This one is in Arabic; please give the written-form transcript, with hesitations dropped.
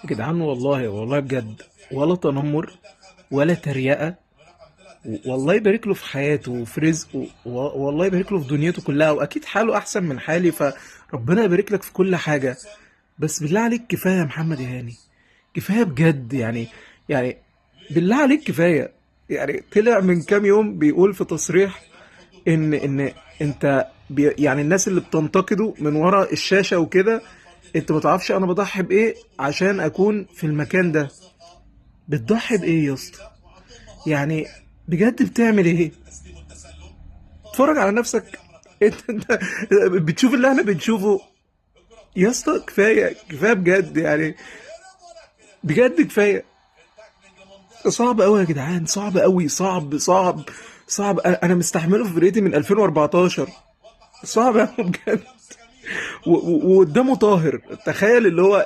يا جدعان والله والله بجد، ولا تنمر ولا تريقة. والله يبارك له في حياته وفي رزقه، والله يبارك له في دنيته كلها، واكيد حاله احسن من حالي، فربنا يبارك لك في كل حاجة. بس بالله عليك كفاية يا محمد يا هاني، كفاية بجد يعني بالله عليك كفاية. يعني طلع من كام يوم بيقول في تصريح ان انت يعني الناس اللي بتنتقده من ورا الشاشة وكده، انت ما تعرفش انا بضحي بايه عشان اكون في المكان ده. بتضحي بايه يا اسطى؟ يعني بجد بتعمل ايه؟ اتفرج على نفسك. انت بتشوف اللي احنا بنشوفه يا اسطى. كفايه كفايه بجد يعني، بجد كفايه. صعب قوي يا جدعان، صعب قوي، صعب. انا مستحمله في فرقتي من 2014. صعب قوي بجد. وقدامه طاهر، تخيل اللي هو